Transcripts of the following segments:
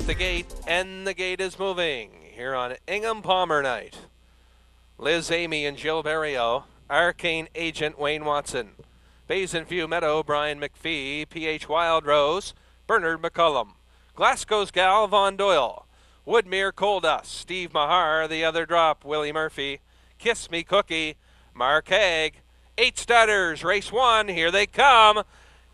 the gate, and the gate is moving here on Ingham Palmer night. Liz Amy and Jill Barrio, Arcane Agent Wayne Watson, Basin View Meadow Brian McPhee, PH Wild Rose Bernard McCullum, Glasgow's Gal Von Doyle, Woodmere Coal Dust Steve Mahar, The Other Drop Willie Murphy, Kiss Me Cookie Mark Haig. 8 starters, race 1, here they come,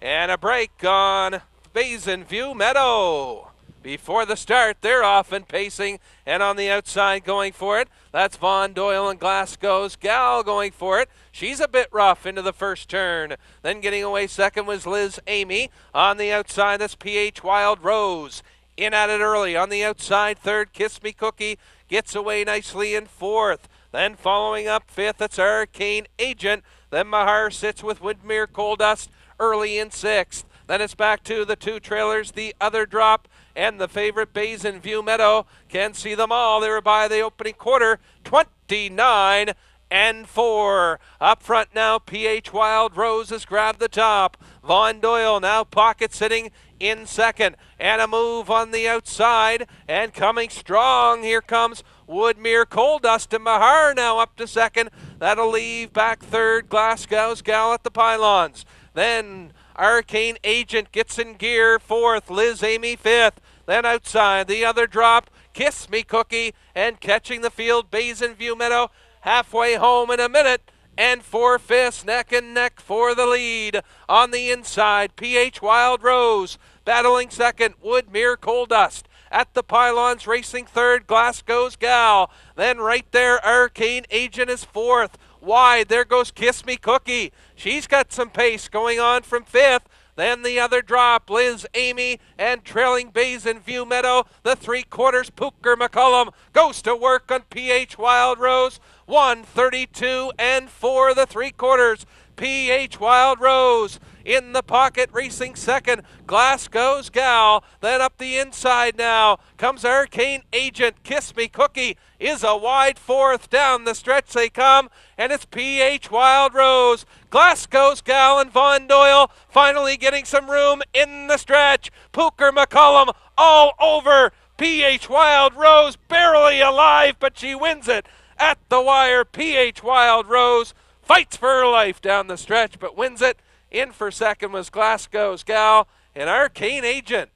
and a break on Basin View Meadow. Before the start, they're off and pacing, and on the outside going for it. That's Von Doyle and Glasgow's Gal going for it. She's a bit rough into the first turn. Then getting away second was Liz Amy. On the outside, that's PH Wild Rose. In at it early. On the outside, third, Kiss Me Cookie gets away nicely in fourth. Then following up fifth, that's Arcane Agent. Then Mahar sits with Woodmere Coal Dust early in sixth. Then it's back to the 2 trailers, The Other Drop and the favorite Basin View Meadow. Can see them all. They were by the opening quarter, 29-4. Up front now, PH Wild Rose has grabbed the top. Von Doyle now pocket sitting in second. And a move on the outside. And coming strong, here comes Woodmere Coal Dust and Mahar now up to second. That'll leave back third, Glasgow's Gal at the pylons. Then Arcane Agent gets in gear fourth, Liz Amy fifth. Then outside, The Other Drop, Kiss Me Cookie, and catching the field, Basin View Meadow, halfway home in a minute. And 4-5 neck and neck for the lead. On the inside, PH Wild Rose battling second, Woodmere Coal Dust. At the pylons, racing third, Glasgow's Gal. Then right there, Arcane Agent is fourth. Wide, there goes Kiss Me Cookie. She's got some pace going on from fifth. Then The Other Drop, Liz Amy, and trailing Basin View Meadow, the 3/4 Pooker McCullum goes to work on PH Wild Rose. 1:32.4 the 3/4. PH Wild Rose in the pocket, racing second, Glasgow's Gal. Then up the inside now comes Arcane Agent. Kiss Me Cookie is a wide fourth. Down the stretch they come, and it's PH Wild Rose, Glasgow's Gal, and Von Doyle finally getting some room in the stretch. Pooker McCullum all over PH Wild Rose, barely alive, but she wins it at the wire. PH Wild Rose fights for her life down the stretch, but wins it. In for second was Glasgow's Gal, and Arcane Agent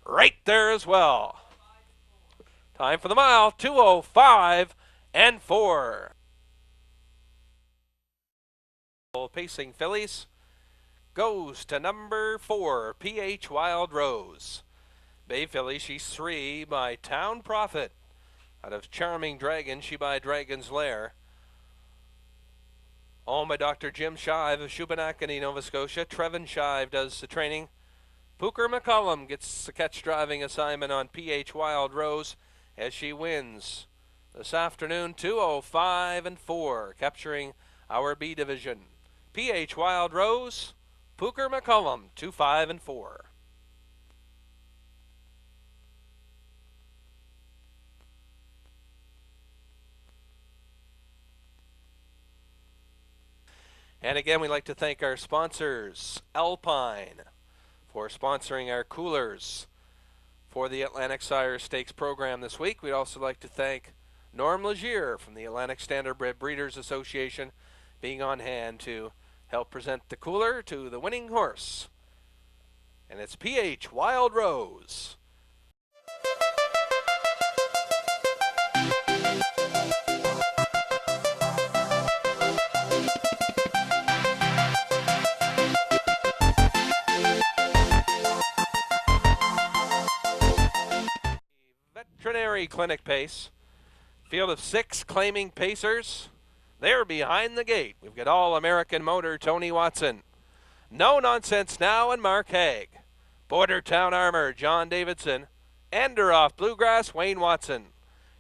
right there as well. Time for the mile, 2:05.4. Pacing fillies goes to number 4, PH Wild Rose. Bay filly, she's 3 by Town Prophet. Out of Charming Dragon, she by Dragon's Lair. Owned by Dr. Jim Shive of Shubenacadie, Nova Scotia. Trevin Shive does the training. Pooker McCullum gets the catch driving assignment on PH Wild Rose as she wins this afternoon, 2:05.4, capturing our B division. PH Wild Rose, Pooker McCullum, 2:5.4. And again, we'd like to thank our sponsors, Alpine, for sponsoring our coolers for the Atlantic Sire Stakes program this week. We'd also like to thank Norm Legier from the Atlantic Standardbred Breeders Association being on hand to help present the cooler to the winning horse. And it's PH Wild Rose. Veterinary Clinic pace. Field of 6 claiming pacers. They're behind the gate. We've got All-American Motor Tony Watson. No Nonsense Now and Mark Haig. Border Town Armor John Davidson. Enderoff Bluegrass Wayne Watson.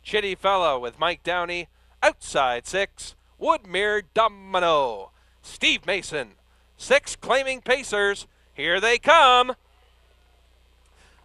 Chitty Fellow with Mike Downey. Outside 6 Woodmere Domino Steve Mason. 6 claiming pacers. Here they come.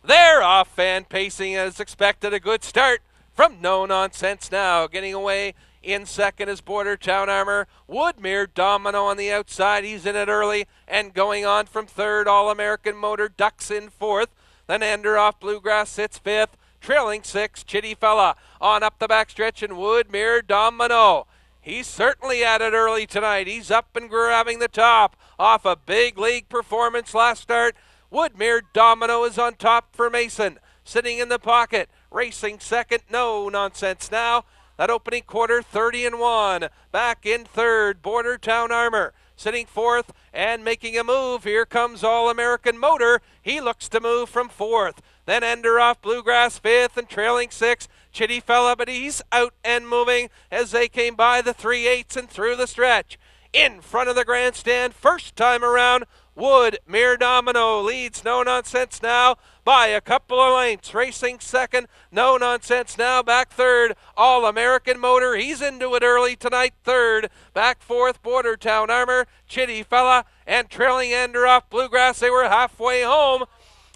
They're off and pacing as expected. A good start from No Nonsense Now. Getting away in second is Border Town Armor. Woodmere Domino on the outside. He's in it early and going on from third. All-American Motor ducks in fourth. Then Enderoff Bluegrass sits fifth. Trailing 6, Chitty Fella. On up the backstretch and Woodmere Domino. He's certainly at it early tonight. He's up and grabbing the top off a big league performance last start. Woodmere Domino is on top for Mason. Sitting in the pocket, racing second, no nonsense now. That opening quarter, 30-1. Back in third, Border Town Armor. Sitting fourth and making a move. Here comes All American Motor. He looks to move from fourth. Then Ender off Bluegrass fifth and trailing 6, Chitty Fella, but he's out and moving as they came by the 3/8 and through the stretch. In front of the grandstand, first time around, Woodmere Domino leads No Nonsense Now by a couple of lengths. Racing second, No Nonsense Now back third. All American Motor, he's into it early tonight, third. Back fourth, Border Town Armor, Chitty Fella, and trailing Ender off Bluegrass. They were halfway home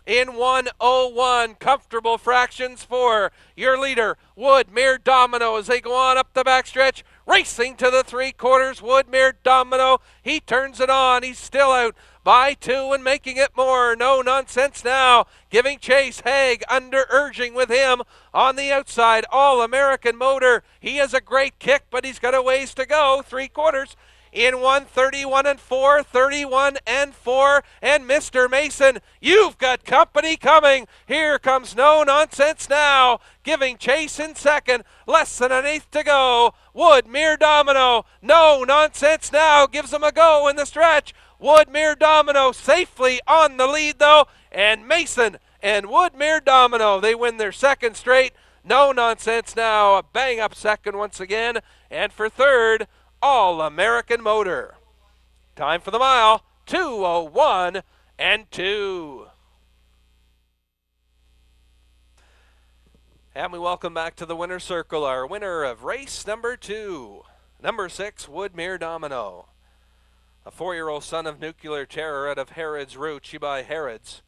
in 1:01. Comfortable fractions for your leader, Woodmere Domino, as they go on up the backstretch. Racing to the 3/4, Woodmere Domino. He turns it on. He's still out by 2 and making it more. No Nonsense Now giving chase. Haig under urging with him on the outside. All American Motor. He has a great kick, but he's got a ways to go. 3/4. In 1:31-4, 31-4, and Mr. Mason, you've got company coming. Here comes No Nonsense Now, giving chase in second, less than an eighth to go. Woodmere Domino, No Nonsense Now gives him a go in the stretch. Woodmere Domino safely on the lead though, and Mason and Woodmere Domino, they win their second straight. No Nonsense Now, a bang-up second once again, and for third, All American Motor. Time for the mile, 2:01 and 2. And we welcome back to the winner's circle our winner of race number 2, number 6, Woodmere Domino. A 4-year-old son of Nuclear Terror out of Harrods Route, she by Harrods.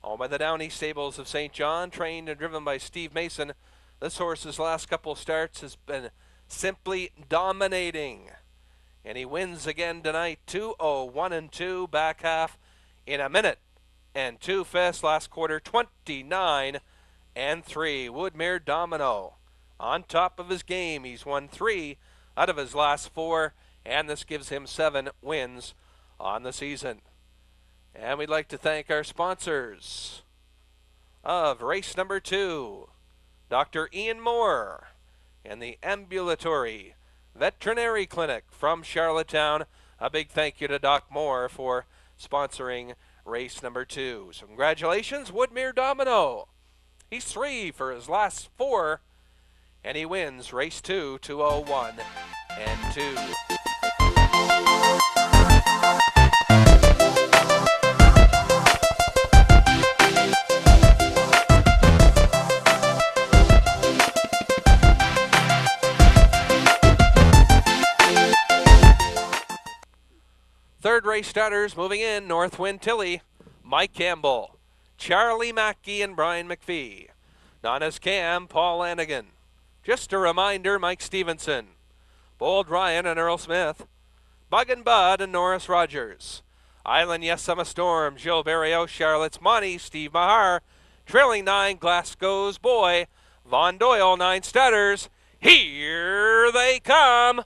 Owned by the Downey Stables of St. John, trained and driven by Steve Mason. This horse's last couple starts has been simply dominating. And he wins again tonight, 2:01 and 2, back half in a minute and 2 fast, last quarter 29 and 3. Woodmere Domino on top of his game. He's won 3 out of his last 4, and this gives him 7 wins on the season. And we'd like to thank our sponsors of race number 2, Dr. Ian Moore and the Ambulatory Veterinary Clinic from Charlottetown. A big thank you to Doc Moore for sponsoring race number 2. So congratulations, Woodmere Domino. He's 3 for his last 4, and he wins race 2, 2:01 and 2. Third race starters moving in, Northwind Tilly, Mike Campbell, Charlie Mackey, and Brian McPhee. Nana's Cam, Paul Lanigan. Just a reminder, Mike Stevenson, Bold Ryan and Earl Smith, Bug and Bud and Norris Rogers. Island Yes I'm a Storm, Jill Barrio, Charlotte's Money, Steve Mahar. Trailing 9, Glasgow's Boy, Von Doyle, 9 starters. Here they come.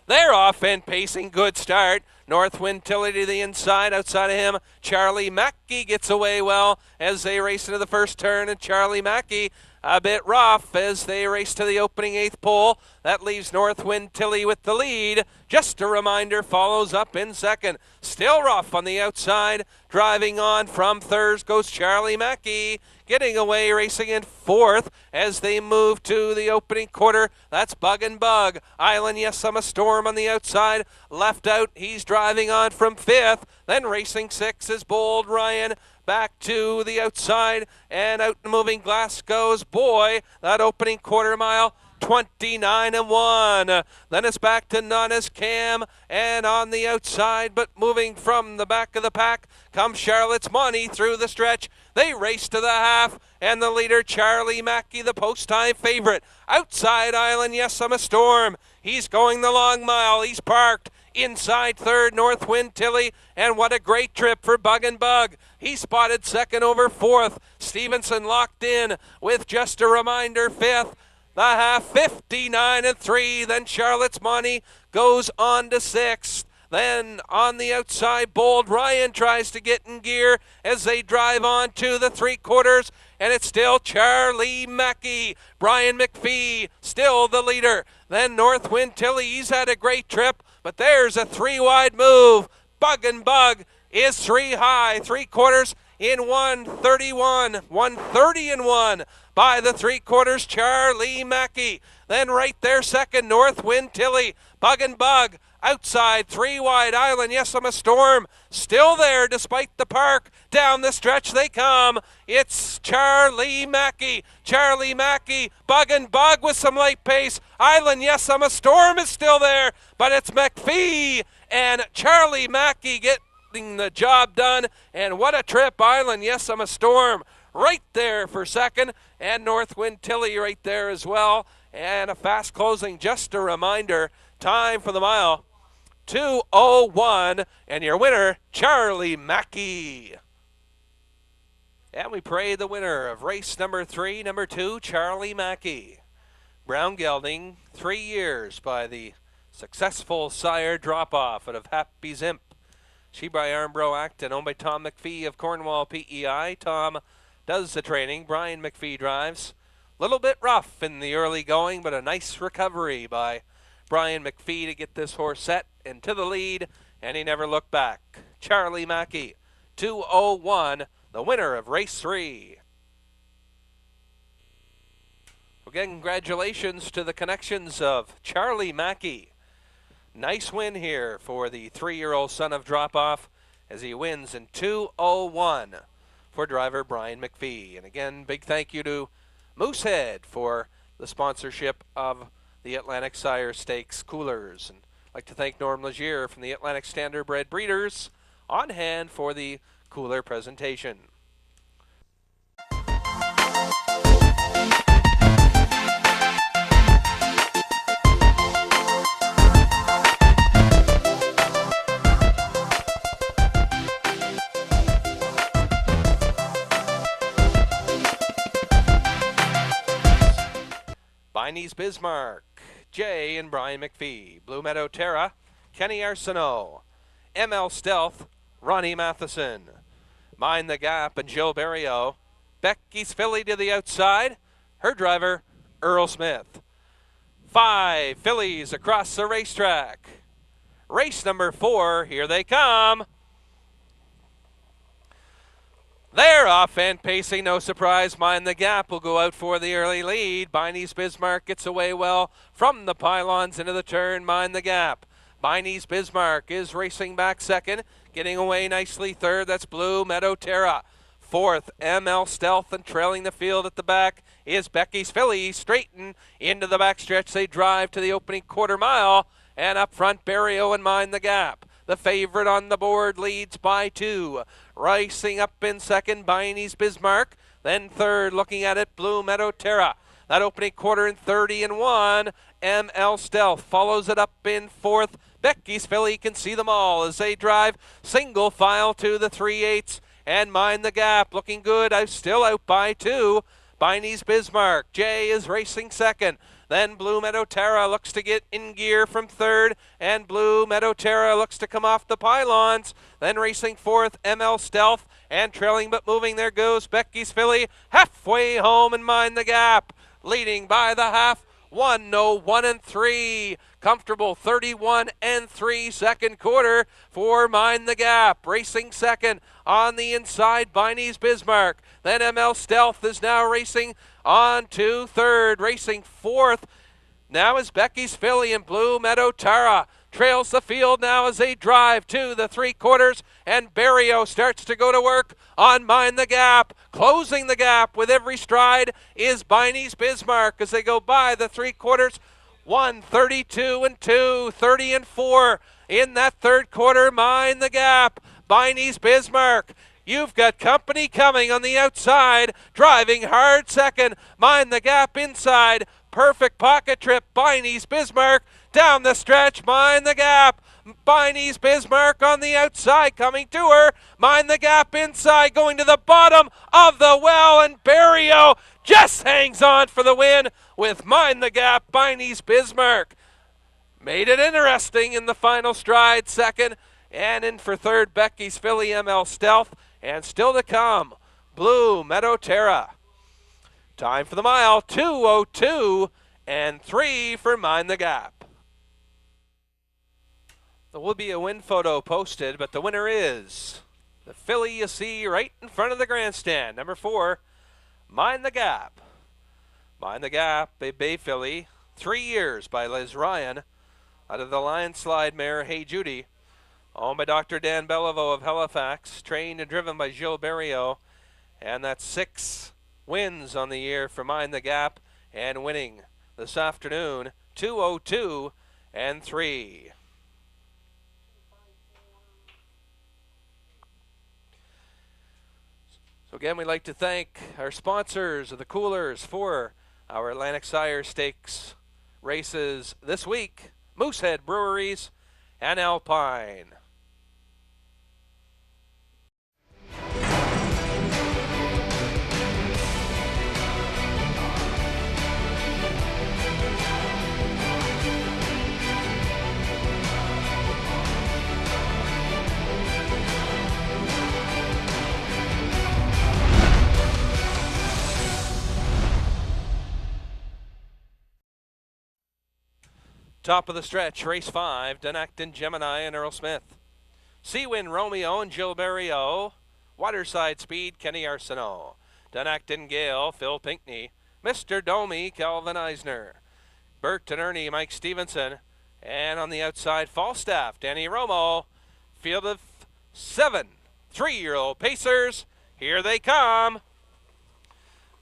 They're off and pacing, good start. Northwind Tilly to the inside, outside of him. Charlie Mackey gets away well as they race into the first turn, and Charlie Mackey a bit rough as they race to the opening 8th pole. That leaves Northwind Tilly with the lead. Just a reminder, follows up in second. Still rough on the outside. Driving on from third goes Charlie Mackey. Getting away, racing in 4th as they move to the opening quarter. That's Bug and Bug. Island Yes I'm a Storm on the outside. Left out, he's driving on from 5th. Then racing 6 is Bold Ryan. Back to the outside and out and moving Glasgow's Boy. That opening quarter mile, 29-1. Then it's back to Nana's Cam and on the outside, but moving from the back of the pack comes Charlotte's Money through the stretch. They race to the half, and the leader, Charlie Mackey, the post-time favorite. Outside Island Yes I'm a Storm. He's going the long mile. He's parked Inside third, Northwind Tilly, and what a great trip for Bug and Bug. He spotted second over fourth. Stevenson locked in with Just a Reminder fifth. The half 59-3. Then Charlotte's Money goes on to sixth. Then on the outside, Bold Ryan tries to get in gear as they drive on to the three quarters. And it's still Charlie Mackey. Brian McPhee still the leader. Then Northwind Tilly, he's had a great trip, but there's a three-wide move. Bug and Bug is three high, three quarters in 131, 130 and 1 by the three quarters, Charlie Mackey. Then right there second, Northwind Tilly. Bug and Bug outside, three wide Island. Yes, I'm a Storm. Still there despite the park. Down the stretch they come. It's Charlie Mackey. Charlie Mackey. Bug and Bug with some light pace. Island, Yes, I'm a Storm is still there. But it's McPhee and Charlie Mackey getting the job done. And what a trip. Island, Yes, I'm a Storm right there for second. And Northwind Tilly right there as well. And a fast closing. Just a reminder. Time for the mile. 2:01, and your winner, Charlie Mackey. And we pray the winner of race number 3, number 2, Charlie Mackey. Brown gelding, 3 years by the successful sire drop-off out of Happy Zimp. She by Armbro Acton, owned by Tom McPhee of Cornwall PEI. Tom does the training. Brian McPhee drives. Little bit rough in the early going, but a nice recovery by Brian McPhee to get this horse set and to the lead, and he never looked back. Charlie Mackey, 2:01, the winner of race 3. Again, congratulations to the connections of Charlie Mackey. Nice win here for the 3-year-old son of Drop-Off as he wins in 2:01 for driver Brian McPhee. And again, big thank you to Moosehead for the sponsorship of the Atlantic Sire Stakes coolers. And I'd like to thank Norm Legier from the Atlantic Standardbred Breeders on hand for the cooler presentation. Biney's Bismarck, Jay and Brian McPhee. Blue Meadow Terra, Kenny Arsenault. ML Stealth, Ronnie Matheson. Mind the Gap and Jill Berrio. Becky's Filly to the outside. Her driver, Earl Smith. 5 fillies across the racetrack. Race number 4, here they come. They're off and pacing, no surprise. Mind the Gap will go out for the early lead. Biney's Bismarck gets away well from the pylons into the turn. Mind the Gap. Biney's Bismarck is racing back second, getting away nicely third. That's Blue Meadow Terra. Fourth, ML Stealth, and trailing the field at the back is Becky's Filly. Straighten into the backstretch. They drive to the opening quarter mile, and up front, Berrio and Mind the Gap. The favorite on the board leads by 2. Racing up in second, Biney's Bismarck. Then third, looking at it, Blue Meadow Terra. That opening quarter in 30 and 1. ML Stealth follows it up in fourth. Becky's Filly can see them all as they drive single file to the 3/8. And Mind the Gap looking good. I'm still out by 2. Biney's Bismarck. Jay is racing second. Then Blue Meadow Terra looks to get in gear from third, and Blue Meadow Terra looks to come off the pylons. Then racing fourth, ML Stealth, and trailing but moving, there goes Becky's Filly. Halfway home and Mind the Gap, leading by the half. 1:01 and 3. Comfortable 31 and 3 second quarter for Mind the Gap. Racing second on the inside, Biney's Bismarck. Then ML Stealth is now racing on to third. Racing fourth now is Becky's Filly, and Blue Meadow Terra trails the field now as they drive to the 3/4, and Berrio starts to go to work on Mind the Gap. Closing the gap with every stride is Biney's Bismarck as they go by the 3/4. 1:32 and 2, 30 and 4 in that third quarter. Mind the Gap, Biney's Bismarck. You've got company coming on the outside, driving hard second. Mind the Gap inside. Perfect pocket trip, Biney's Bismarck. Down the stretch, Mind the Gap. Biney's Bismarck on the outside coming to her. Mind the Gap inside going to the bottom of the well, and Barrio just hangs on for the win with Mind the Gap, Biney's Bismarck. Made it interesting in the final stride, second, and in for third, Becky's Philly ML Stealth, and still to come, Blue Meadow Terra. Time for the mile, 2:02 and 3 for Mind the Gap. There will be a win photo posted, but the winner is the filly you see right in front of the grandstand, number 4, Mind the Gap. Mind the Gap, a bay filly, 3 years by Liz Ryan, out of the Lion Slide mare Hey Judy, owned by Dr. Dan Beliveau of Halifax, trained and driven by Gilles Barrio, and that's 6 wins on the year for Mind the Gap, and winning this afternoon, 2:02 and 3. So again, we'd like to thank our sponsors of the coolers for our Atlantic Sire Stakes races this week, Moosehead Breweries and Alpine. Top of the stretch, race 5, Dunacton Gemini and Earl Smith. Seawin Romeo and Gilles Barrio. Waterside Speed, Kenny Arsenault. Dunacton Gale, Phil Pinkney. Mr. Domi, Calvin Eisner. Bert and Ernie, Mike Stevenson. And on the outside, Falstaff, Danny Romo. Field of 7 3-year-old pacers. Here they come.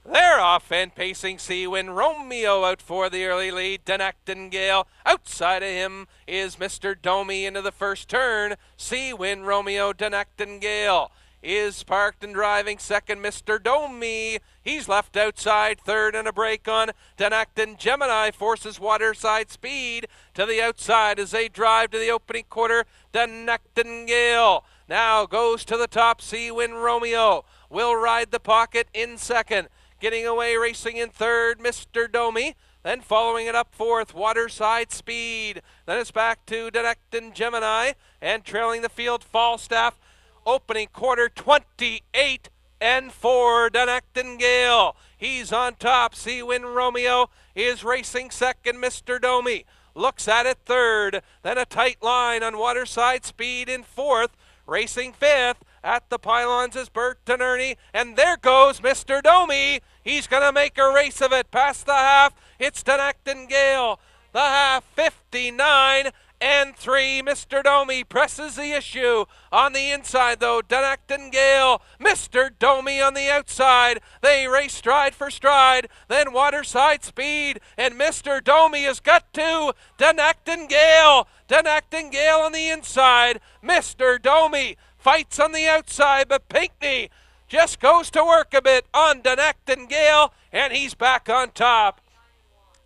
They're off and pacing. Seawin Romeo out for the early lead. Dunacton Gale. Outside of him is Mr. Domi into the first turn. Seawin Romeo, Dunacton Gale is parked and driving second. Mr. Domi, he's left outside third, and a break on Dunacton Gemini forces Waterside Speed to the outside as they drive to the opening quarter. Dunacton Gale now goes to the top. Seawin Romeo will ride the pocket in second. Getting away, racing in third, Mr. Domi. Then following it up fourth, Waterside Speed. Then it's back to Dunacton Gemini. And trailing the field, Falstaff. Opening quarter, 28 and 4, Dunacton Gale. He's on top. Seawin Romeo is racing second. Mr. Domi looks at it third. Then a tight line on Waterside Speed in fourth. Racing fifth. At the pylons is Bert and Ernie, and there goes Mr. Domi. He's going to make a race of it past the half. It's Dunacton Gale. The half, 59 and 3. Mr. Domi presses the issue. On the inside, though, Dunacton Gale. Mr. Domi on the outside. They race stride for stride. Then Waterside Speed, and Mr. Domi has got to Dunacton Gale. Dunacton Gale on the inside. Mr. Domi fights on the outside, but Pinkney just goes to work a bit on Dunacton Gale, and he's back on top.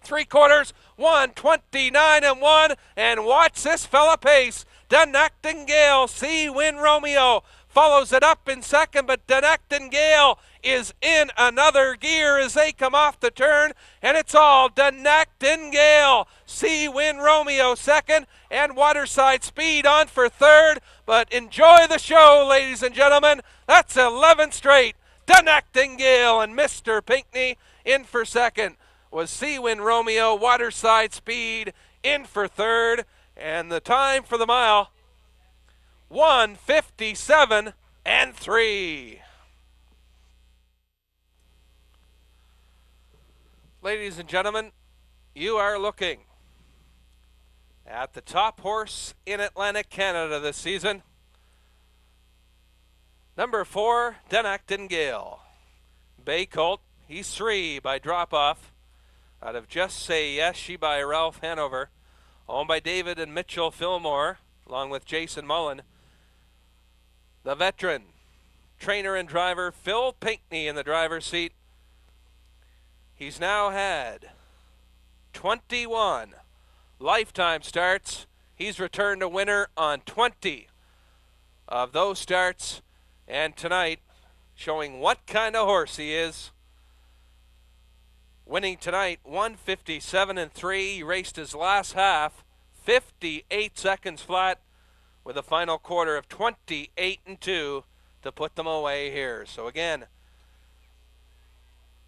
3/4, 1:29 and 1, and watch this fella pace. Dunacton Gale, Seawin Romeo follows it up in second, but Dunacton Gale is in another gear as they come off the turn, and it's all Dunacton Gale. Seawin Romeo second, and Waterside Speed on for third. But enjoy the show, ladies and gentlemen. That's 11 straight. Dunacton Gale and Mr. Pinkney in for second. Was Seawin Romeo, Waterside Speed in for third. And the time for the mile, 1:57 and 3. Ladies and gentlemen, you are looking at the top horse in Atlantic Canada this season. Number 4, Dunacton Gale. Bay Colt, he's 3 by drop-off. Out of Just Say Yes, she by Ralph Hanover. Owned by David and Mitchell Fillmore, along with Jason Mullen. The veteran, trainer and driver, Phil Pinkney in the driver's seat. He's now had 21 lifetime starts He's returned a winner on 20 of those starts, and tonight, showing what kind of horse he is. Winning tonight, 157-3. He raced his last half, 58 seconds flat, with a final quarter of 28-2 to put them away here. So again,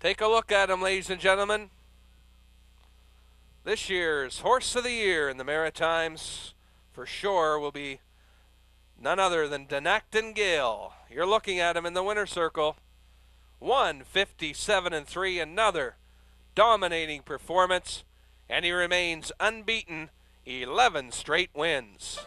take a look at him, ladies and gentlemen. This year's Horse of the Year in the Maritimes, for sure, will be none other than Denacton Gale. You're looking at him in the winner's circle. 157-3, another dominating performance, and he remains unbeaten, 11 straight wins.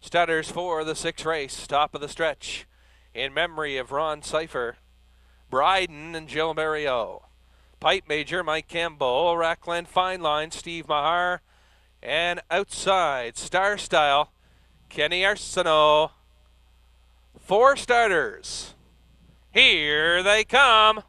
Stutters for the 6th race, top of the stretch, in memory of Ron Cipher, Bryden and Jill Berriot. Pipe Major, Mike Campbell, Rackland Fine Line, Steve Mahar, and outside, Star Style, Kenny Arsenault. 4 starters. Here they come.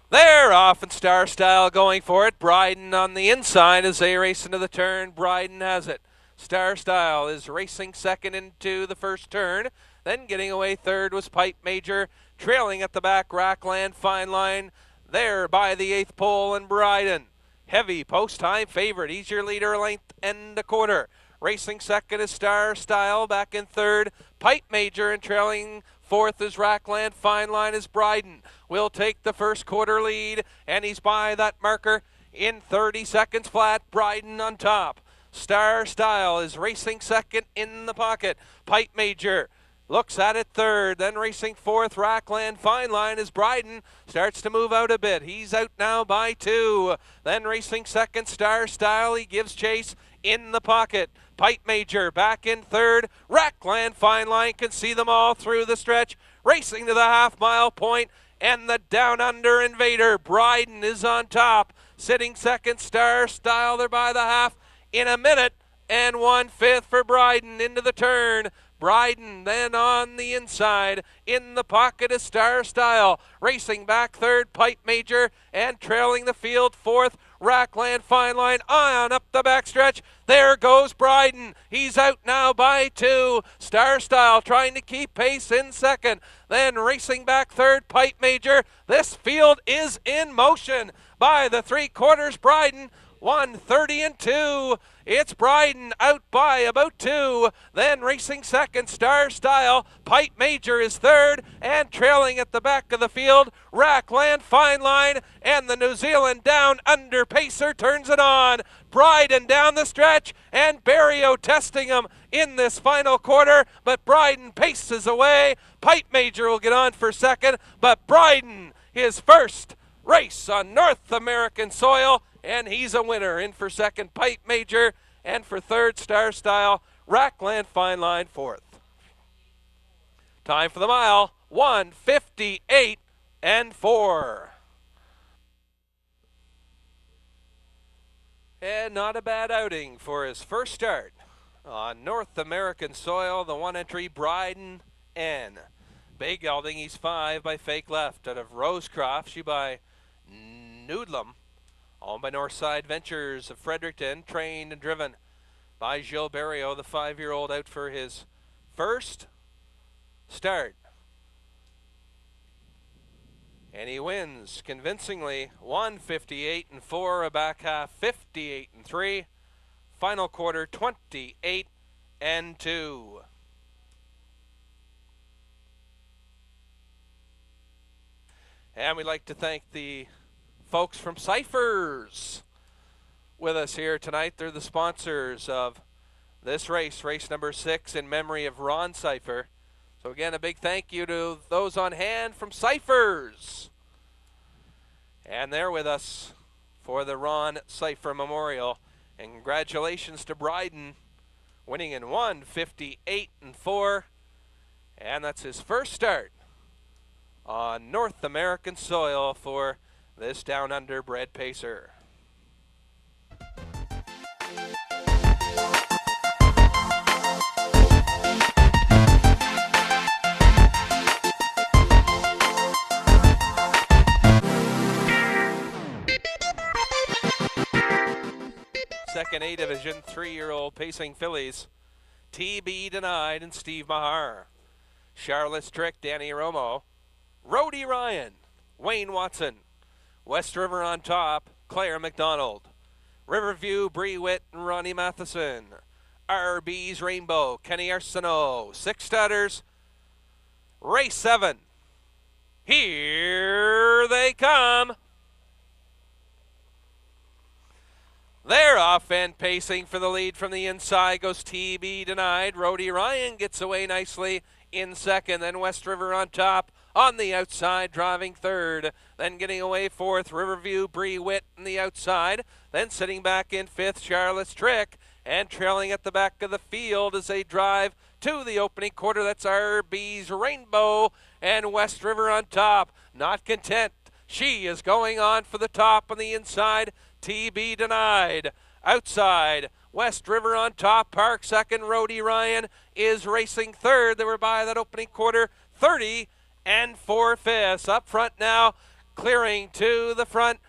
They're off in Star Style going for it. Bryden on the inside as they race into the turn. Bryden has it. Star Style is racing second into the first turn. Then getting away third was Pipe Major. Trailing at the back, Rackland Fine Line. There by the 8th pole, and Bryden. Heavy post-time favorite. He's your leader, length and a quarter. Racing second is Star Style. Back in third, Pipe Major, and trailing fourth is Rackland Fine Line as Bryden will take the first quarter lead, and he's by that marker in 30 seconds flat. Bryden on top. Star Style is racing second in the pocket. Pipe Major looks at it third, then racing fourth. Rackland Fine Line as Bryden starts to move out a bit. He's out now by 2. Then racing second, Star Style. He gives chase in the pocket. Pipe Major back in third. Rackland Fine Line can see them all through the stretch. Racing to the half-mile point, and the Down Under Invader, Bryden, is on top. Sitting second, Star Style. They're by the half in a minute and 1/5 for Bryden into the turn. Bryden then on the inside. In the pocket is Star Style. Racing back third, Pipe Major, and trailing the field fourth, Rackland Fine Line. On up the backstretch. There goes Bryden. He's out now by 2. Star Style trying to keep pace in second. Then racing back third, Pipe Major. This field is in motion. By the 3/4, Bryden. 1:30-2. It's Bryden out by about 2. Then racing second, Star Style. Pipe Major is third, and trailing at the back of the field, Rackland Fine Line, and the New Zealand Down Under pacer turns it on. Bryden down the stretch, and Berriot testing him in this final quarter, but Bryden paces away. Pipe Major will get on for second, but Bryden, his first race on North American soil, and he's a winner. In for second, Pipe Major, and for third, Star Style. Rackland Fine Line fourth. Time for the mile, 1:58-4. And not a bad outing for his first start on North American soil. The 1 entry, Bryden N. Bay Gelding, he's 5 by Fake Left. Out of Rosecroft, she by Noodlum. Owned by Northside Ventures of Fredericton, trained and driven by Gilles Berriot, the 5-year-old, out for his first start. And he wins convincingly, 1:58-4, a back half 58-3. Final quarter 28-2. And we'd like to thank the folks from Cyphers with us here tonight. They're the sponsors of this race, race number 6, in memory of Ron Cipher. So again, a big thank you to those on hand from Cyphers. And they're with us for the Ron Cipher Memorial. And congratulations to Bryden, winning in 1:58-4. And that's his first start on North American soil for this Down Under bred pacer. second A Division, 3-year-old pacing fillies. TB Denied and Steve Mahar. Charlotte's Trick, Danny Romo. Rhodey Ryan, Wayne Watson. West River on Top, Claire McDonald. Riverview, Bree Witt and Ronnie Matheson. RB's Rainbow, Kenny Arsenault. 6 starters. Race 7. Here they come. They're off and pacing for the lead from the inside goes TB Denied. Rhodey Ryan gets away nicely in second. Then West River on Top on the outside, driving third. Then getting away fourth, Riverview, Bree Witt on the outside. Then sitting back in fifth, Charlotte's Trick. And trailing at the back of the field as they drive to the opening quarter. That's RB's Rainbow and West River on Top. Not content. She is going on for the top on the inside. TB Denied. Outside, West River on Top. Park second. Rhodey Ryan is racing third. They were by that opening quarter. 30 and 4/5. Up front now, clearing to the front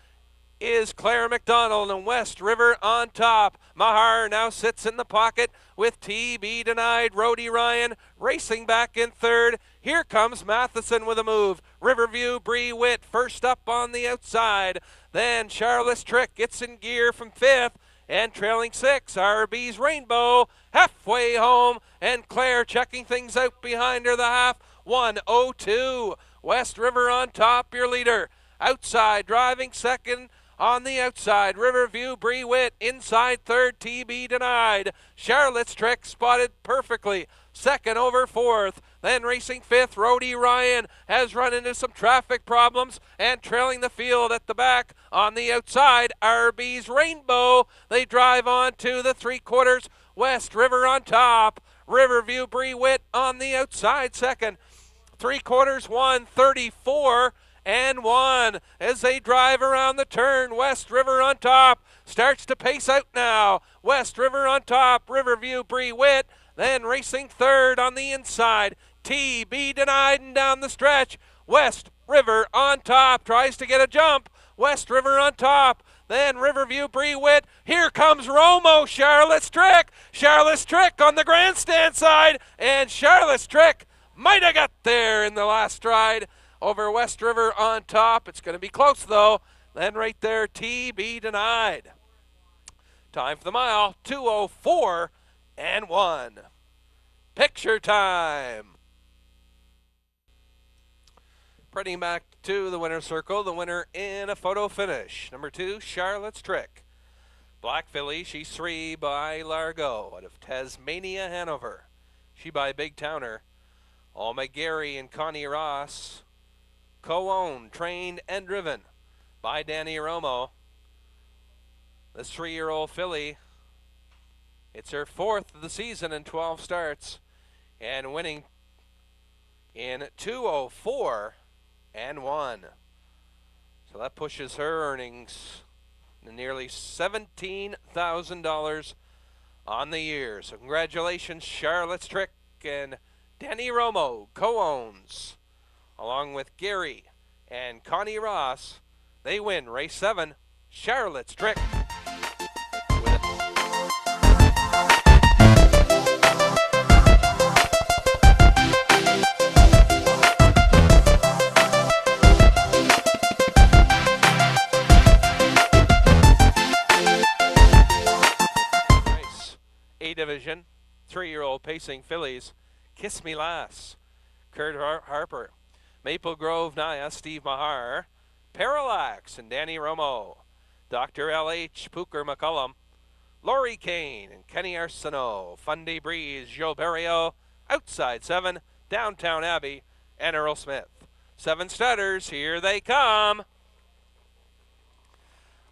is Claire McDonald and West River on top. Mahar now sits in the pocket with TB Denied. Rhodey Ryan racing back in third. Here comes Matheson with a move. Riverview, Bree Witt first up on the outside. Then Charlotte's Trick gets in gear from fifth. And trailing 6, RB's Rainbow halfway home. And Claire checking things out behind her the half. 1:02. West River on top, your leader. Outside, driving second. On the outside, Riverview, Bree Witt. Inside third, TB Denied. Charlotte's Trick spotted perfectly. Second over fourth. Then racing fifth, Rhodey Ryan has run into some traffic problems and trailing the field at the back. On the outside, RB's Rainbow. They drive on to the 3/4. West River on top. Riverview, Bree Witt on the outside second. 3/4, 1:34. And 1 as they drive around the turn. West River on top starts to pace out now. West River on top, Riverview, Bree Witt. Then racing third on the inside. TB Denied and down the stretch. West River on top tries to get a jump. West River on top. Then Riverview, Bree Witt. Here comes Romo, Charlotte's Trick. Charlotte's Trick on the grandstand side. And Charlotte's Trick might have got there in the last stride. Over West River on top. It's going to be close, though. Then right there, TB Denied. Time for the mile, 2:04 and 1. Picture time. Spreading back to the winner's circle. The winner in a photo finish. Number 2, Charlotte's Trick. Black filly, she's 3 by Largo out of Tasmania, Hanover. She by Big Towner. Alma Gary and Connie Ross. Co-owned, trained, and driven by Danny Romo. This 3-year-old filly, it's her 4th of the season in 12 starts, and winning in 2:04 and 1. So that pushes her earnings to nearly $17,000 on the year. So congratulations, Charlotte's Trick and Danny Romo, co-owns. Along with Gary and Connie Ross, they win race 7, Charlotte's Trick. Race A Division, 3-year-old pacing fillies, Kiss Me Lass, Kurt Harper. Maple Grove, Naya, Steve Mahar. Parallax and Danny Romo. Dr. L.H. Pooker McCullum. Laurie Kane and Kenny Arsenault. Fundy Breeze, Joe Berrio. Outside 7, Downtown Abbey, and Earl Smith. 7 starters, here they come.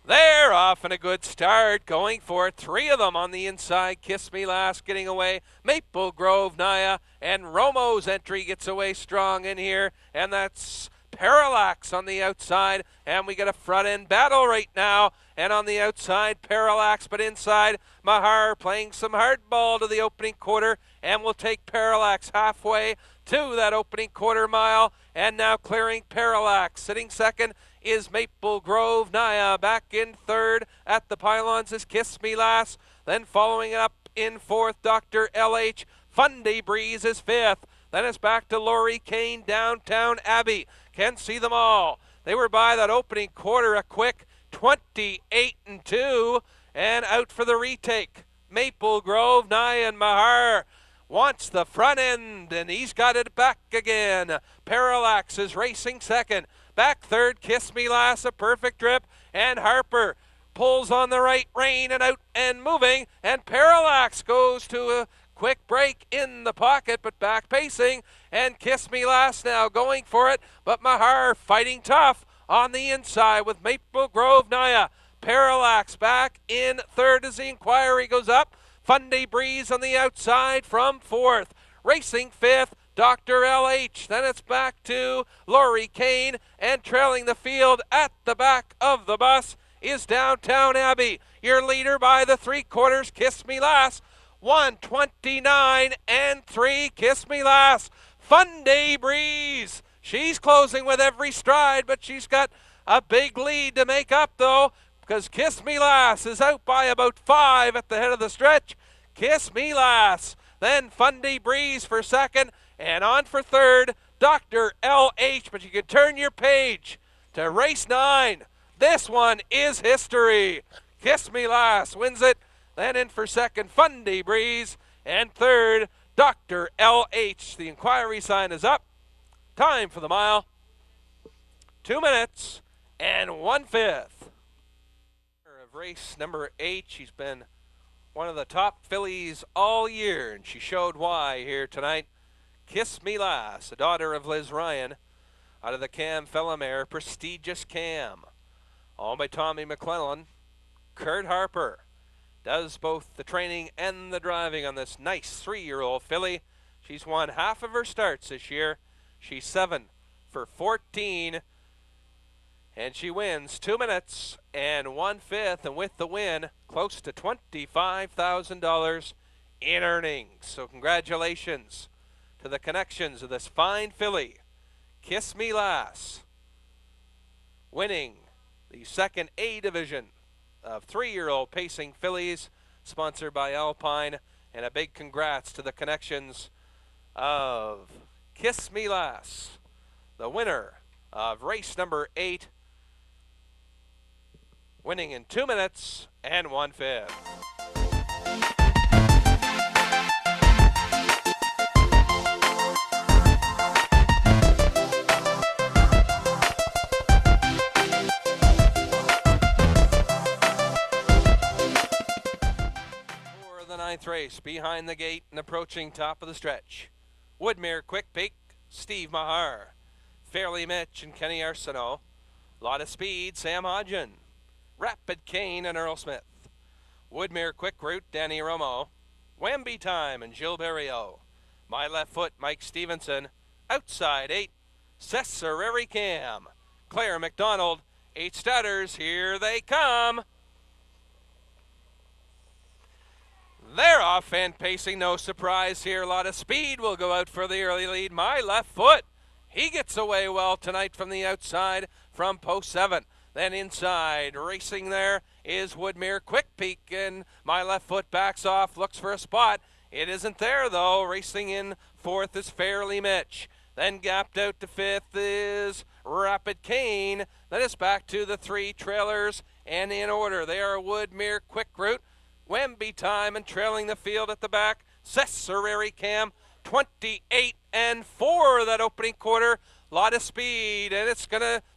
They're off in a good start, going for it. 3 of them on the inside. Kiss Me Last getting away. Maple Grove, Naya, and Romo's entry gets away strong in here. And that's Parallax on the outside. And we get a front end battle right now. And on the outside, Parallax, but inside, Mahar playing some hardball to the opening quarter. And we'll take Parallax halfway to that opening quarter mile. And now clearing Parallax, sitting second is Maple Grove Naya. Back in third at the pylons is Kiss Me Lass. Then following up in fourth, Dr. LH. Fundy Breeze is fifth. Then it's back to Laurie Kane, Downtown Abbey. Can see them all. They were by that opening quarter a quick 28-2 and out for the retake. Maple Grove, Nyan Mahar wants the front end and he's got it back again. Parallax is racing second. Back third, Kiss Me Lass, a perfect trip, and Harper pulls on the right rein and out and moving, and Parallax goes to a quick break in the pocket, but back pacing, and Kiss Me Lass now going for it, but Mahar fighting tough on the inside with Maple Grove Naya. Parallax back in third as the inquiry goes up. Fundy Breeze on the outside from fourth. Racing fifth, Dr. LH. Then it's back to Laurie Kane, and trailing the field at the back of the bus is Downtown Abbey. Your leader by the 3/4, Kiss Me Lass. 1:29-3, Kiss Me Lass. Fundy Breeze. She's closing with every stride, but she's got a big lead to make up though, because Kiss Me Lass is out by about 5 at the head of the stretch. Kiss Me Lass. Then Fundy Breeze for second, and on for third, Dr. LH. But you can turn your page to race 9. This one is history. Kiss Me Lass wins it. Then in for second, Fundy Breeze. And third, Dr. LH. The inquiry sign is up. Time for the mile. 2 minutes and 1/5. Of race number 8. She's been one of the top fillies all year, and she showed why here tonight. Kiss Me Lass, a daughter of Liz Ryan, out of the Cam Fellamare, Prestigious Cam. All by Tommy McClellan. Kurt Harper does both the training and the driving on this nice 3-year-old filly. She's won half of her starts this year. She's 7 for 14, and she wins 2 minutes and 1/5, and with the win, close to $25,000 in earnings. So congratulations to the connections of this fine filly, Kiss Me Lass, winning the second A division of 3-year-old pacing fillies, sponsored by Alpine, and a big congrats to the connections of Kiss Me Lass, the winner of race number 8, winning in 2 minutes and 1/5. For the 9th race, behind the gate and approaching top of the stretch, Woodmere Quick Peak, Steve Mahar, Fairly Mitch and Kenny Arsenault, Lot of Speed, Sam Hodgen, Rapid Kane and Earl Smith, Woodmere Quick Route, Danny Romo, Wemby Time and Gilles Berriot, My Left Foot, Mike Stevenson, Outside 8, Cesareri Cam, Claire McDonald, 8 starters, here they come. They're off and pacing, no surprise here. A lot of speed will go out for the early lead. My Left Foot, he gets away well tonight from the outside from post 7. Then inside, racing there is Woodmere Quick Peak, and My Left Foot backs off, looks for a spot. It isn't there though. Racing in 4th is Fairly Mitch. Then gapped out to 5th is Rapid Kane. Then it's back to the 3 trailers, and in order they are Woodmere Quick Route, Wemby Time, and trailing the field at the back, Cesareri Cam, 28-4 that opening quarter. Lot of speed, and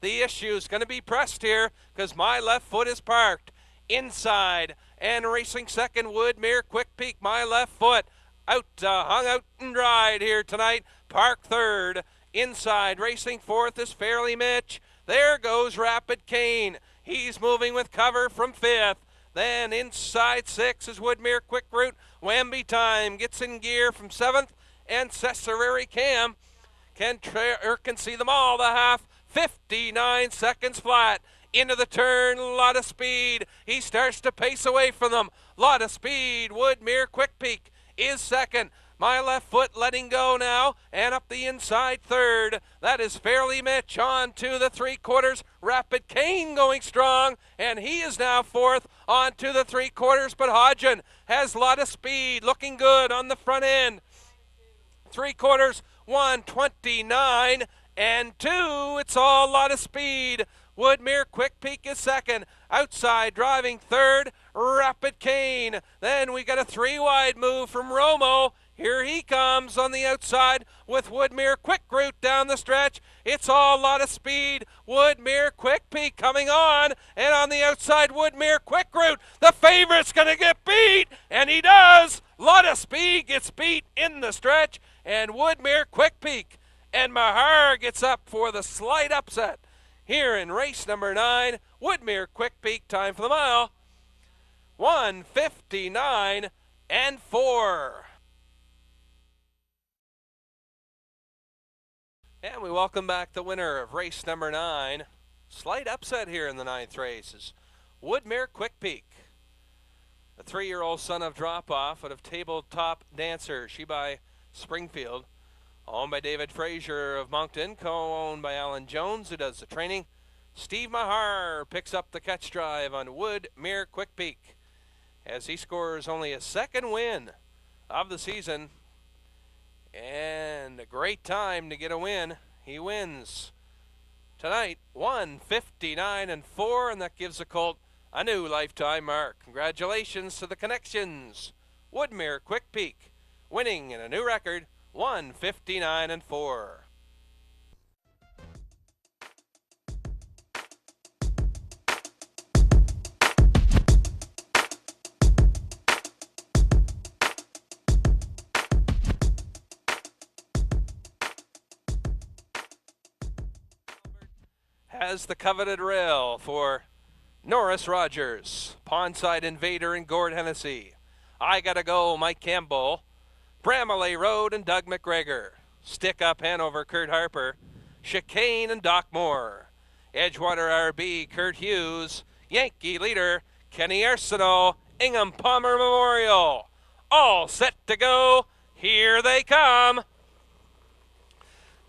the issue's gonna be pressed here because My Left Foot is parked inside, and racing second, Woodmere Quick Peak. My Left Foot out, hung out and dried here tonight. Park third, inside, racing 4th is Fairly Mitch. There goes Rapid Kane. He's moving with cover from 5th. Then inside 6 is Woodmere Quick Route. Wemby Time gets in gear from 7th, and Cesareri Cam can see them all. The half, 59 seconds flat. Into the turn, lot of speed. He starts to pace away from them. Lot of speed. Woodmere Quick Peak is second. My left foot letting go now, and up the inside third. That is Fairly Mitch on to the 3/4. Rapid Kane going strong, and he is now fourth on to the 3/4. But Hodgen has a lot of speed, looking good on the front end. 3/4, 1:29 and 2. It's all a lot of speed. Woodmere Quick Peak is second. Outside driving third, Rapid Kane. Then we got a 3-wide move from Romo. Here he comes on the outside with Woodmere Quick Route down the stretch. It's all a lot of speed. Woodmere Quick Peak coming on, and on the outside Woodmere Quick Route. The favorite's going to get beat, and he does. Lot of speed gets beat in the stretch, and Woodmere Quick Peak and Mahar gets up for the slight upset here in race number 9. Woodmere Quick Peak, time for the mile, 1:59 and 4. And we welcome back the winner of race number 9. Slight upset here in the 9th race is Woodmere Quick Peak. The 3-year-old son of Drop-Off out of Tabletop Dancer, she by Springfield. Owned by David Frazier of Moncton, co-owned by Alan Jones, who does the training. Steve Mahar picks up the catch drive on Woodmere Quick Peak as he scores only a second win of the season. And a great time to get a win. He wins tonight 1:59 and 4, and that gives the colt a new lifetime mark. Congratulations to the Connections. Woodmere Quick Peak winning in a new record, 1:59 and 4. Has the coveted rail for Norris Rogers, Pondside Invader, and Gord Hennessy. I Gotta Go, Mike Campbell, Bramaley Road, and Doug McGregor. Stick Up Hanover, Kurt Harper, Chicane, and Doc Moore. Edgewater RB, Kurt Hughes, Yankee Leader, Kenny Arsenault, Ingham Palmer Memorial. All set to go. Here they come.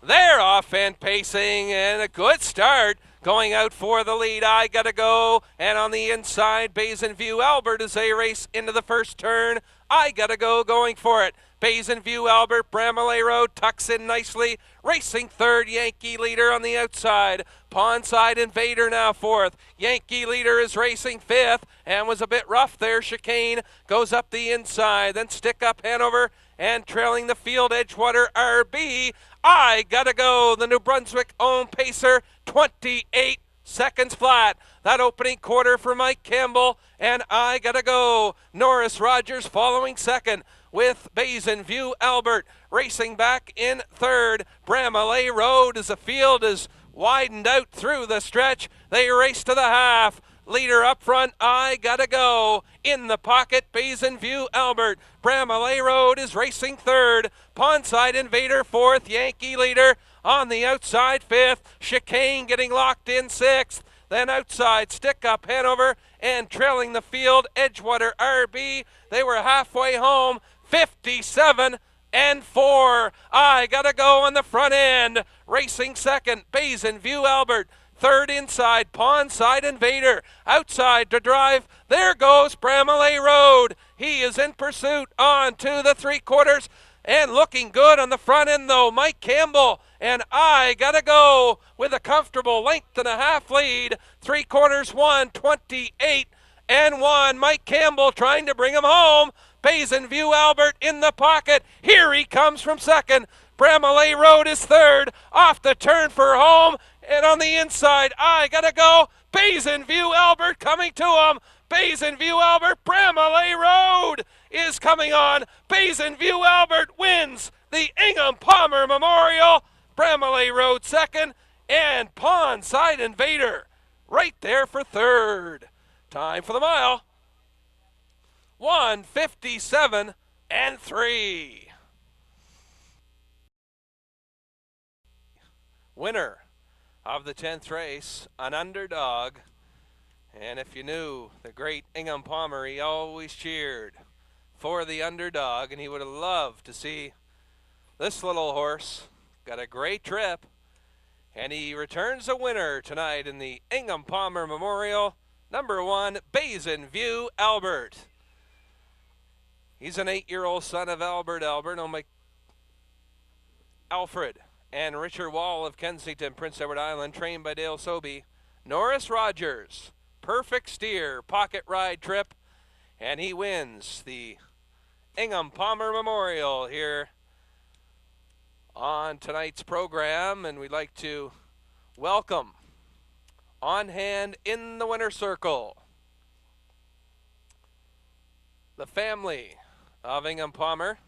They're off and pacing, and a good start. Going out for the lead, I Gotta Go. And on the inside, Basin View Albert as they race into the first turn. I Gotta Go going for it. Basin View Albert, Bramaley Road tucks in nicely. Racing third, Yankee Leader on the outside. Pondside Invader now fourth. Yankee Leader is racing fifth and was a bit rough there. Chicane goes up the inside. Then Stick Up Hanover, and trailing the field, Edgewater RB. I Gotta Go, the New Brunswick-owned pacer, 28 seconds flat. That opening quarter for Mike Campbell, and I Gotta Go. Norris Rogers following second with Basin View Albert racing back in third. Bramaley Road as the field is widened out through the stretch. They race to the half. Leader up front, I Gotta Go. In the pocket, Basin View Albert. Bramaley Road is racing third. Pondside Invader fourth. Yankee Leader on the outside fifth. Chicane getting locked in sixth. Then outside, Stick Up Hanover, and trailing the field, Edgewater RB. They were halfway home, 57 and 4. I Gotta Go on the front end. Racing second, Basin View Albert. Third inside, Pondside Invader. Outside to drive, there goes Bramaley Road. He is in pursuit on to the 3/4, and looking good on the front end though, Mike Campbell. And I Gotta Go with a comfortable length and a half lead. 3/4, 1:28 and 1. Mike Campbell trying to bring him home. Basin View Albert in the pocket. Here he comes from second. Bramaley Road is third. Off the turn for home. And on the inside, I Gotta Go. Basin View Albert coming to him. Basin View Albert, Bramaley Road is coming on. Basin View Albert wins the Ingham Palmer Memorial. Bramaley Road second, and Pondside Invader right there for third. Time for the mile, 1:57 and 3. Winner of the 10th race, an underdog. And if you knew the great Ingham Palmer, he always cheered. for the underdog, and he would have loved to see this little horse. Got a great trip, and he returns a winner tonight in the Ingham Palmer Memorial. Number 1, Basin View Albert. He's an 8-year-old son of Alfred, and Richard Wall of Kensington, Prince Edward Island, trained by Dale Sobey. Norris Rogers, perfect steer, pocket ride trip, and he wins the Ingham Palmer Memorial here on tonight's program. And we'd like to welcome on hand in the winner's circle the family of Ingham Palmer,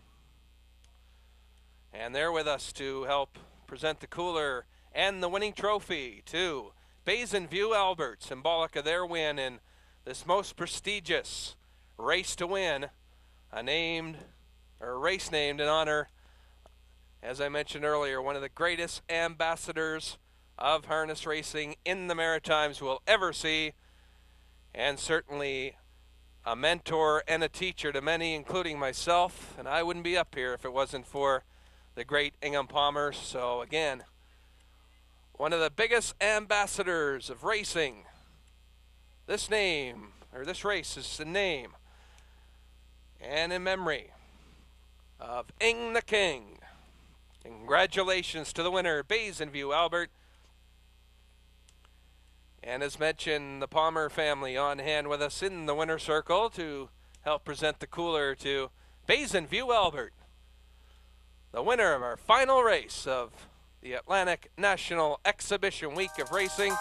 and they're with us to help present the cooler and the winning trophy to Basin View Albert, symbolic of their win in this most prestigious race to win, a race named in honor, as I mentioned earlier, one of the greatest ambassadors of harness racing in the Maritimes we'll ever see, and certainly a mentor and a teacher to many, including myself, and I wouldn't be up here if it wasn't for the great Ingham Palmer. So again, one of the biggest ambassadors of racing. This race is the name and in memory of Ing the King. Congratulations to the winner, Basin View Albert. And as mentioned, the Palmer family on hand with us in the winner's circle to help present the cooler to Basin View Albert, the winner of our final race of the Atlantic National Exhibition Week of Racing.